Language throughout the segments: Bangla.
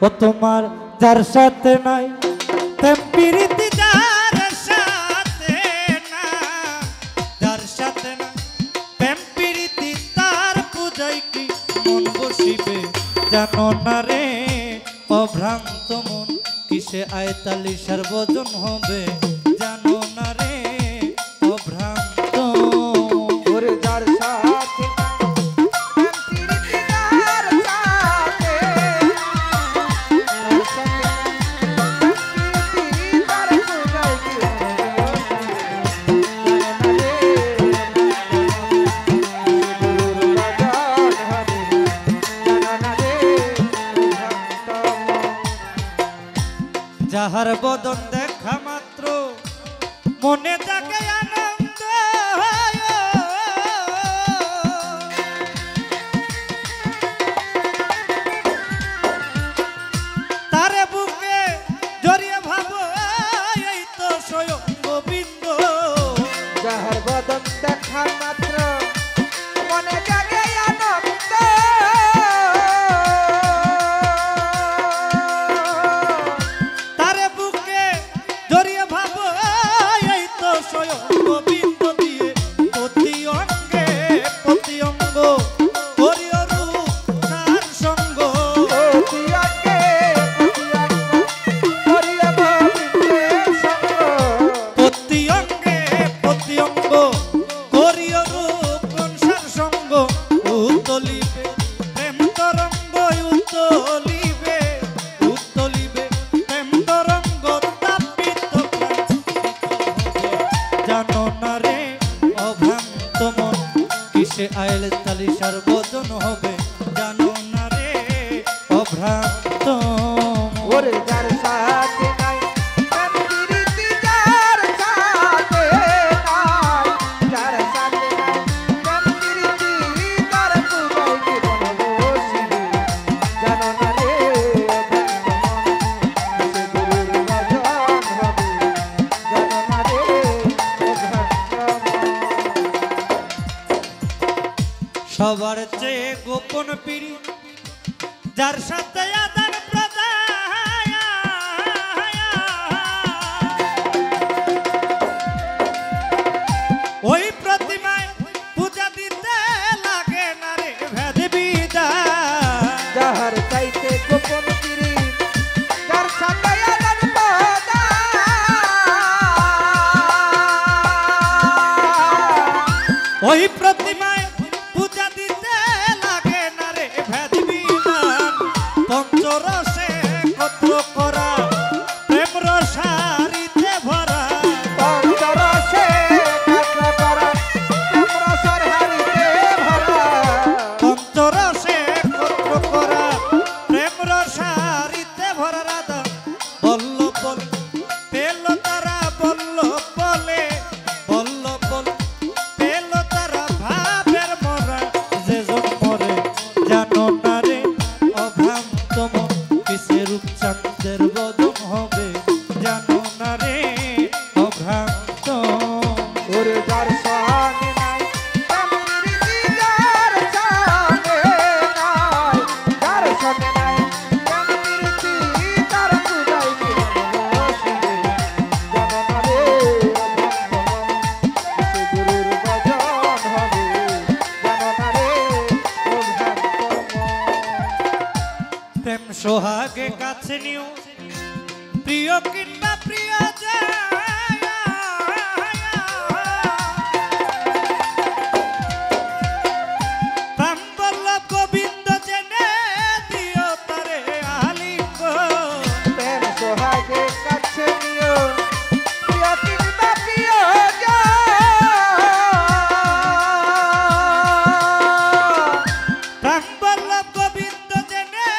ও তোমার যার সাথে নাই তেম প্রীতি যার সাথে না, যার সাথে না প্রেম প্রীতি তার পূজায় কি মন বসিবে জানো না রে অভ্রান্ত মন কিসে আয়তালি সার্বজন হবে জানো না রে অভ্রান্ত ওরে যার সাথে যাহার বদন দেখা মাত্র মনে জাগে আনন্দ, তারে বুকে জড়িয়ে ভাবো এই তো স্বয়ং গোবিন্দ। যাহার বদন দেখা মাত্র মনে জাগে আনন্দ, তারে বুকে জড়িয়ে ভাবো এই তো স্বয়ং গোবিন্দ দিয়ে প্রতি অঙ্গে প্রতি অঙ্গ করিও রূপ তার সঙ্গ। প্রতি অঙ্গে প্রতি অঙ্গ করিয়া গোবিন্দের সঙ্গ, প্রতি অঙ্গে প্রতি অঙ্গ করিও রূপ কংসার সঙ্গ। উত্তলিবে প্রেম তরঙ্গ উত্তলিবে, উত্তলিবে প্রেম তরঙ্গ তাপিত জানো না রে অভ্রান্ত মন কিসে আইল তালি সার্বজন হবে জানো না রে অভ্রান্ত মন। ওরে যার সাথে নাই প্রেম প্রীতি যার সাথে নাই, যার সাথে নাই প্রেম প্রীতি তার পূজায় কি মন বসিবে জানো না রে অভ্রান্ত মন কিসে গুরুর ভজন হবে জানো না রে অভ্রান্ত মন। সবার চেয়ে গোপন পিড়ি যার সাথে আদান প্রদান, ওই প্রতিমায় পূজা দিতে লাগে না রে ভেদ বিধান। যাহার চাইতে গোপন পিরি যার সাথে আদান প্রদান, ওই প্রতিমায় পূজা দিতে লাগে না রে ভেদ বিধান। পঞ্চরসে কত্র করা প্রেম রসারিতে ভরা, পঞ্চরসে কত্র করা প্রেম রসের হাড়িতে ভরা, পঞ্চরসে কত্র করা প্রেম রসারিতে ভরা। রাধা বল্লভ বল পেল তারা বল্লভ বলে, বল্লভ বল পেল তারা ভাবের মরা যে জন্মরে জানো না রে অভ্রান্ত মন কিসে রূপচাঁদের বদন হবে জানো না রে অভ্রান্ত। ওরে যার সঙ্গে নাই প্রেম প্রীতি যার সঙ্গে নাই, যার সঙ্গে নাই প্রেম প্রীতি তার পূজায় কি মন বসিবে জানো না রে অভ্রান্ত মন কিসে গুরুর ভজন হবে জানো না রে অভ্রান্ত মন। প্রেম সোহাগে কাছে নিও প্রিয় কিংবা প্রিয় যায়, প্রাণ বল্লভ গোবিন্দ জেনে দিও তারে আলিঙ্গ। প্রেম সোহাগে কাছে নিও প্রিয় কিংবা প্রিয় প্রাণ বল্লভ গোবিন্দ জেনে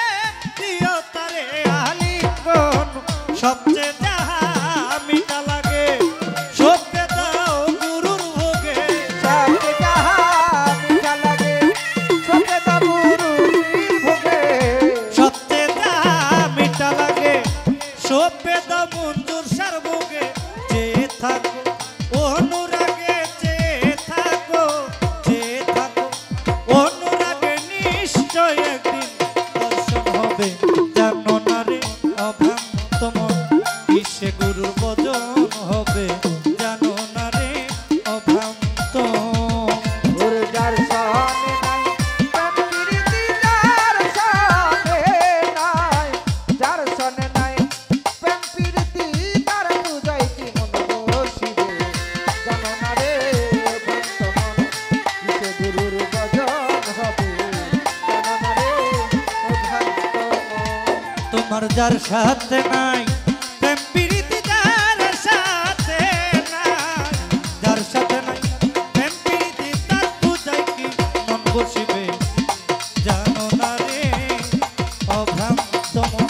দিও তারে আলিঙ্গন। সবচেয়ে যাহা মিঠা লাগে সবকে দাও গুরুর ভোগে, সবকে যাহা মিঠা লাগে সবকে দাও গুরুর ভোগে, সবচেয়ে যাহা মিঠা লাগে সবকে দাও মঞ্জুর সার ভোগে। যে থাকো অনুরাগে যে থাকো, যে থাকো অনুরাগে নিশ্চয় একদিন দর্শন হবে জানো না আমার যার সাথে নাই প্রেম প্রীতি যার সাথে নাই, যার সাথে নাই প্রেম প্রীতি তার পূজায় কি মন বসিবে জানো না রে অভ্রান্ত মন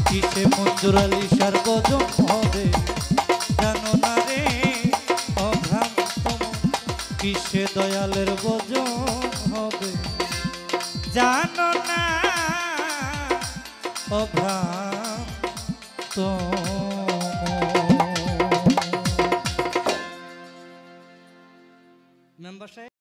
কিসে মঞ্জুর আলী সার গজন হবে জানো না রে অভ্রান্ত মন কিসে দয়ালের গজন হবে জানো না অভ্রান্ত মেম্বার সাহেব।